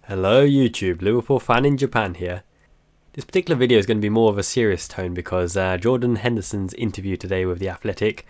Hello YouTube, Liverpool Fan in Japan here. This particular video is going to be more of a serious tone because Jordan Henderson's interview today with The Athletic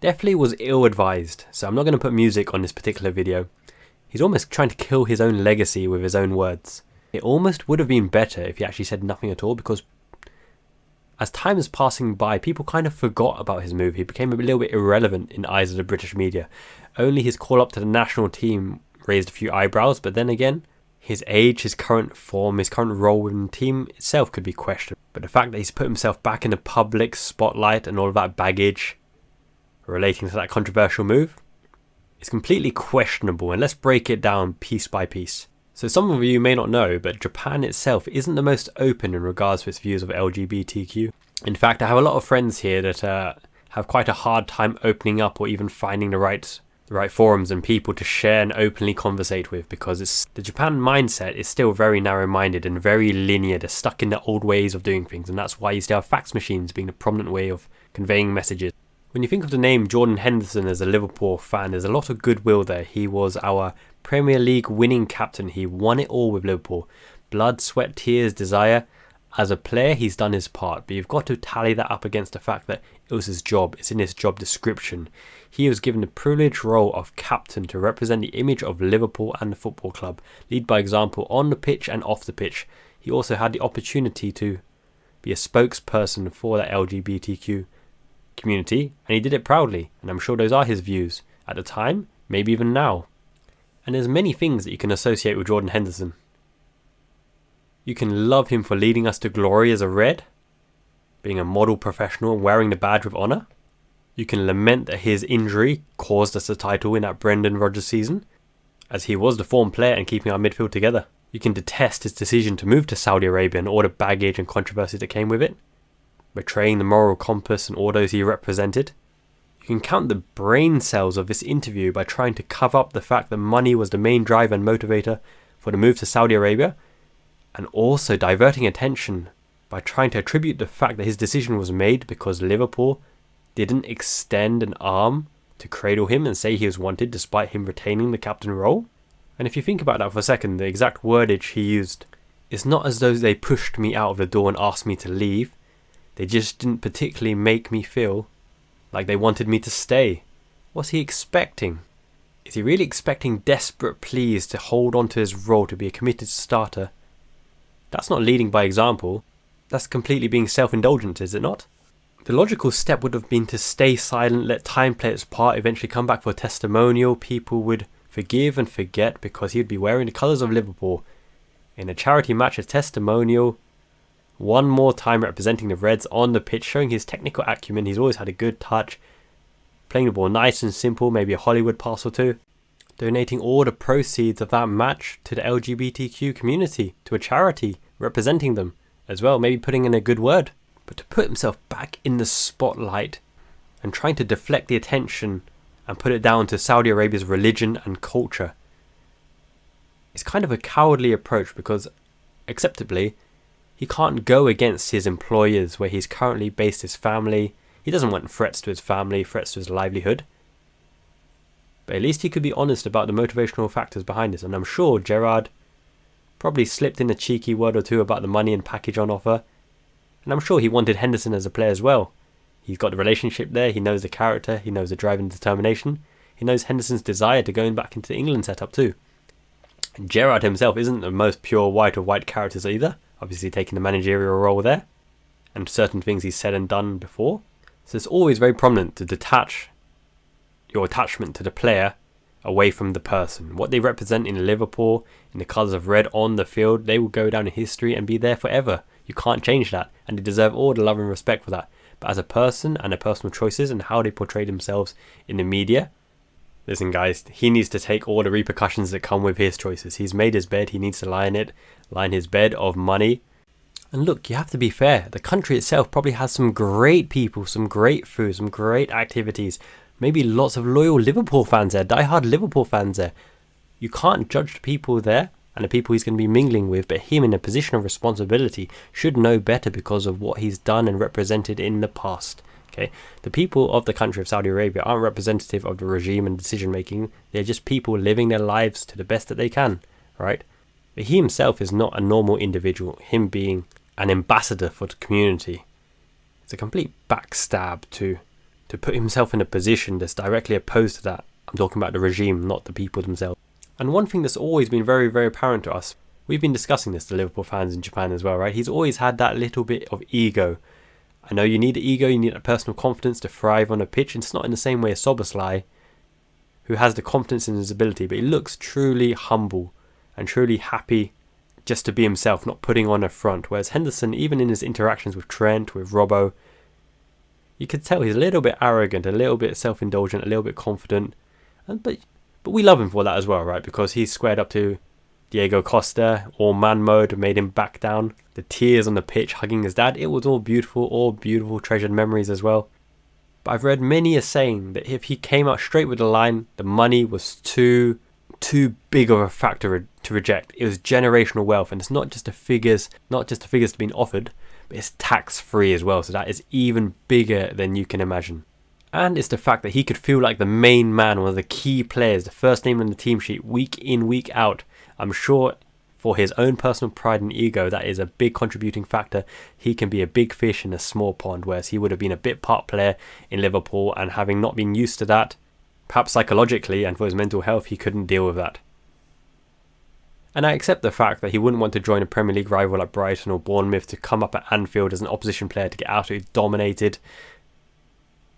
definitely was ill-advised, so I'm not going to put music on this particular video. He's almost trying to kill his own legacy with his own words. It almost would have been better if he actually said nothing at all, because as time is passing by, people kind of forgot about his move. He became a little bit irrelevant in the eyes of the British media. Only his call up to the national team raised a few eyebrows, but then again, his age, his current form, his current role within the team itself could be questioned. But the fact that he's put himself back in the public spotlight and all of that baggage relating to that controversial move is completely questionable, and let's break it down piece by piece. So some of you may not know, but Japan itself isn't the most open in regards to its views of LGBTQ. In fact, I have a lot of friends here that have quite a hard time opening up or even finding the right forums and people to share and openly conversate with, because the Japan mindset is still very narrow-minded and very linear. They're stuck in the old ways of doing things, and that's why you still have fax machines being the prominent way of conveying messages. When you think of the name Jordan Henderson as a Liverpool fan, there's a lot of goodwill there. He was our Premier League winning captain. He won it all with Liverpool. Blood, sweat, tears, desire. As a player, he's done his part, but you've got to tally that up against the fact that it was his job. It's in his job description. He was given the privileged role of captain to represent the image of Liverpool and the football club, lead by example on the pitch and off the pitch. He also had the opportunity to be a spokesperson for the LGBTQ community, and he did it proudly, and I'm sure those are his views at the time, maybe even now. And there's many things that you can associate with Jordan Henderson. You can love him for leading us to glory as a Red, being a model professional and wearing the badge with honour. You can lament that his injury caused us the title in that Brendan Rodgers season, as he was the form player and keeping our midfield together. You can detest his decision to move to Saudi Arabia and all the baggage and controversy that came with it, betraying the moral compass and all those he represented. You can count the brain cells of this interview by trying to cover up the fact that money was the main driver and motivator for the move to Saudi Arabia, and also diverting attention by trying to attribute the fact that his decision was made because Liverpool didn't extend an arm to cradle him and say he was wanted despite him retaining the captain role. And if you think about that for a second, the exact wordage he used, it's not as though they pushed me out of the door and asked me to leave. They just didn't particularly make me feel like they wanted me to stay. What's he expecting? Is he really expecting desperate pleas to hold on to his role to be a committed starter? That's not leading by example. That's completely being self-indulgent, is it not? The logical step would have been to stay silent, let time play its part, eventually come back for a testimonial. People would forgive and forget because he would be wearing the colours of Liverpool in a charity match, a testimonial, one more time representing the Reds on the pitch, showing his technical acumen. He's always had a good touch, playing the ball nice and simple, maybe a Hollywood pass or two, donating all the proceeds of that match to the LGBTQ community, to a charity representing them as well, maybe putting in a good word. But to put himself back in the spotlight and trying to deflect the attention and put it down to Saudi Arabia's religion and culture, it's kind of a cowardly approach, because acceptably he can't go against his employers where he's currently based his family. He doesn't want threats to his family, threats to his livelihood. But at least he could be honest about the motivational factors behind this. And I'm sure Gerrard probably slipped in a cheeky word or two about the money and package on offer. And I'm sure he wanted Henderson as a player as well. He's got the relationship there, he knows the character, he knows the drive and determination. He knows Henderson's desire to going back into the England setup too. And Gerrard himself isn't the most pure white of white characters either, obviously taking the managerial role there, and certain things he's said and done before. So it's always very prominent to detach your attachment to the player away from the person. What they represent in Liverpool, in the colours of red on the field, they will go down in history and be there forever. You can't change that, and they deserve all the love and respect for that. But as a person and their personal choices and how they portray themselves in the media, listen guys, he needs to take all the repercussions that come with his choices. He's made his bed, he needs to lie in it, lie in his bed of money. And look, you have to be fair. The country itself probably has some great people, some great food, some great activities. Maybe lots of loyal Liverpool fans there, die-hard Liverpool fans there. You can't judge the people there and the people he's going to be mingling with, but him in a position of responsibility should know better because of what he's done and represented in the past. Okay, the people of the country of Saudi Arabia aren't representative of the regime and decision making. They're just people living their lives to the best that they can, right? But he himself is not a normal individual, him being an ambassador for the community. It's a complete backstab to put himself in a position that's directly opposed to that. I'm talking about the regime, not the people themselves. And one thing that's always been very, very apparent to us, we've been discussing this, the Liverpool fans in Japan as well, right? He's always had that little bit of ego. I know you need the ego, you need that personal confidence to thrive on a pitch. And it's not in the same way as Szoboszlai, who has the confidence in his ability, but he looks truly humble and truly happy just to be himself, not putting on a front. Whereas Henderson, even in his interactions with Trent, with Robbo, you could tell he's a little bit arrogant, a little bit self-indulgent, a little bit confident. But we love him for that as well, right? Because he squared up to Diego Costa, all man mode, made him back down. The tears on the pitch, hugging his dad, it was all beautiful treasured memories as well. But I've read many a saying that if he came out straight with the line, the money was too big of a factor to reject. It was generational wealth, and it's not just the figures being offered, but it's tax-free as well, so that is even bigger than you can imagine. And it's the fact that he could feel like the main man, one of the key players, the first name on the team sheet, week in, week out. I'm sure for his own personal pride and ego, that is a big contributing factor. He can be a big fish in a small pond, whereas he would have been a bit part player in Liverpool, and having not been used to that, perhaps psychologically and for his mental health, he couldn't deal with that. And I accept the fact that he wouldn't want to join a Premier League rival like Brighton or Bournemouth to come up at Anfield as an opposition player to get absolutely dominated.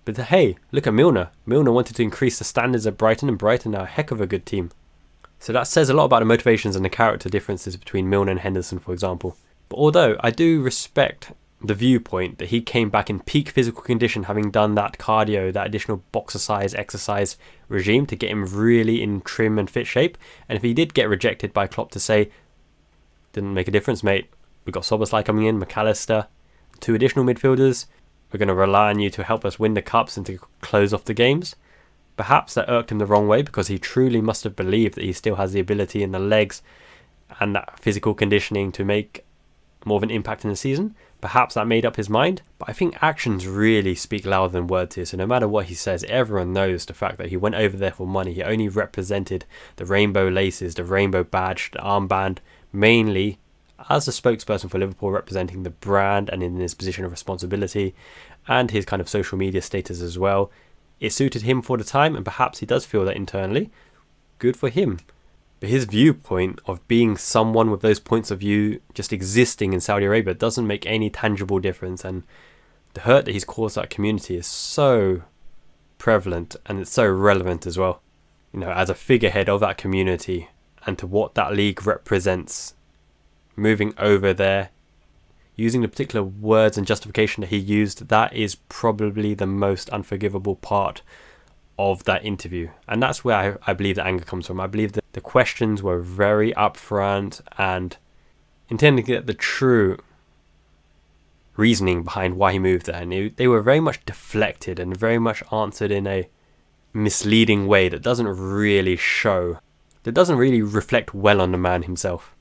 But hey, look at Milner. Milner wanted to increase the standards of Brighton, and Brighton are a heck of a good team. So that says a lot about the motivations and the character differences between Milner and Henderson, for example. But although I do respect the viewpoint that he came back in peak physical condition, having done that cardio, that additional boxer size exercise regime to get him really in trim and fit shape. And if he did get rejected by Klopp to say, didn't make a difference, mate, we've got Szoboszlai coming in, McAllister, 2 additional midfielders, we're going to rely on you to help us win the cups and to close off the games. Perhaps that irked him the wrong way, because he truly must have believed that he still has the ability in the legs and that physical conditioning to make more of an impact in the season. Perhaps that made up his mind, but I think actions really speak louder than words here. So no matter what he says, everyone knows the fact that he went over there for money. He only represented the rainbow laces, the rainbow badge, the armband, mainly as a spokesperson for Liverpool, representing the brand and in his position of responsibility and his kind of social media status as well. It suited him for the time, and perhaps he does feel that internally. Good for him. But his viewpoint of being someone with those points of view just existing in Saudi Arabia doesn't make any tangible difference, and the hurt that he's caused that community is so prevalent, and it's so relevant as well. You know, as a figurehead of that community and to what that league represents, moving over there, using the particular words and justification that he used, that is probably the most unforgivable part of that interview. And that's where I believe the anger comes from. I believe that the questions were very upfront and intending to get the true reasoning behind why he moved there. And they were very much deflected and very much answered in a misleading way that doesn't really show, that doesn't really reflect well on the man himself.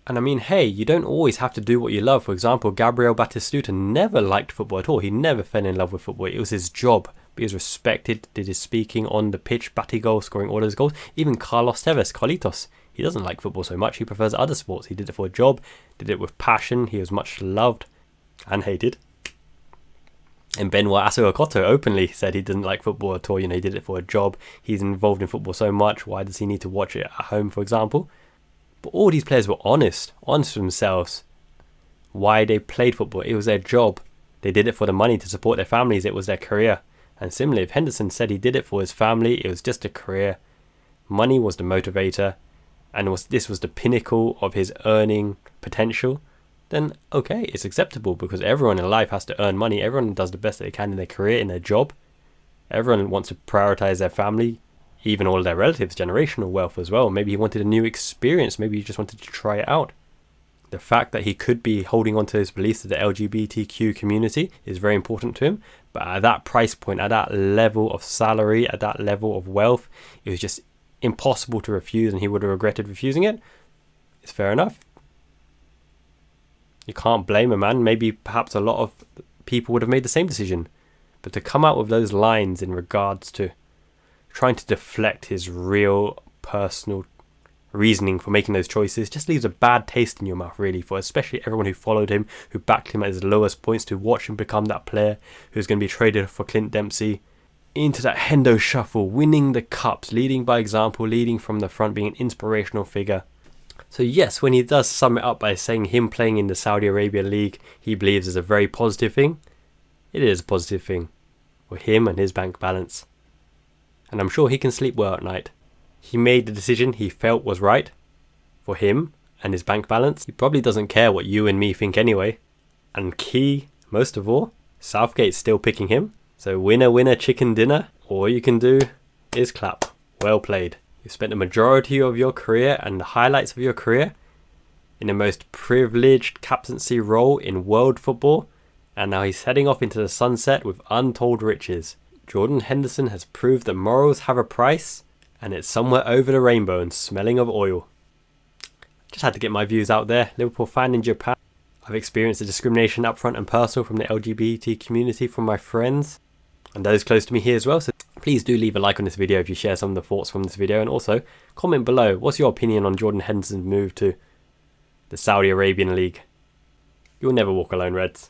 And I mean, hey, you don't always have to do what you love. For example, Gabriel Batistuta never liked football at all. He never fell in love with football. It was his job. He was respected, did his speaking on the pitch, Batigol, scoring all those goals. Even Carlos Tevez, Carlitos, he doesn't like football so much. He prefers other sports. He did it for a job, did it with passion. He was much loved and hated. And Benoit Asuakoto openly said he didn't like football at all. You know, he did it for a job. He's involved in football so much. Why does he need to watch it at home, for example? But all these players were honest with themselves. Why they played football. It was their job. They did it for the money to support their families. It was their career. And similarly, if Henderson said he did it for his family, it was just a career. Money was the motivator, and this was the pinnacle of his earning potential, then okay, it's acceptable, because everyone in life has to earn money. Everyone does the best that they can in their career, in their job. Everyone wants to prioritize their family, even all their relatives, generational wealth as well. Maybe he wanted a new experience. Maybe he just wanted to try it out. The fact that he could be holding on to his beliefs to the LGBTQ community is very important to him. But at that price point, at that level of salary, at that level of wealth, it was just impossible to refuse, and he would have regretted refusing it. It's fair enough. You can't blame a man. Maybe perhaps a lot of people would have made the same decision. But to come out with those lines in regards to trying to deflect his real personal reasoning for making those choices. Just leaves a bad taste in your mouth, really, for especially everyone who followed him, who backed him at his lowest points, to watch him become that player who's going to be traded for Clint Dempsey. Into that Hendo shuffle, winning the cups, leading by example, leading from the front, being an inspirational figure. So yes, when he does sum it up by saying him playing in the Saudi Arabia League, he believes is a very positive thing. It is a positive thing for him and his bank balance. And I'm sure he can sleep well at night. He made the decision he felt was right for him and his bank balance. He probably doesn't care what you and me think anyway. And key, most of all, Southgate's still picking him. So winner, winner, chicken dinner. All you can do is clap. Well played. You spent the majority of your career and the highlights of your career in the most privileged captaincy role in world football. And now he's heading off into the sunset with untold riches. Jordan Henderson has proved that morals have a price, and it's somewhere over the rainbow and smelling of oil. Just had to get my views out there. Liverpool fan in Japan. I've experienced the discrimination up front and personal from the LGBT community from my friends and those close to me here as well. So please do leave a like on this video if you share some of the thoughts from this video, and also comment below what's your opinion on Jordan Henderson's move to the Saudi Arabian League. You'll never walk alone, Reds.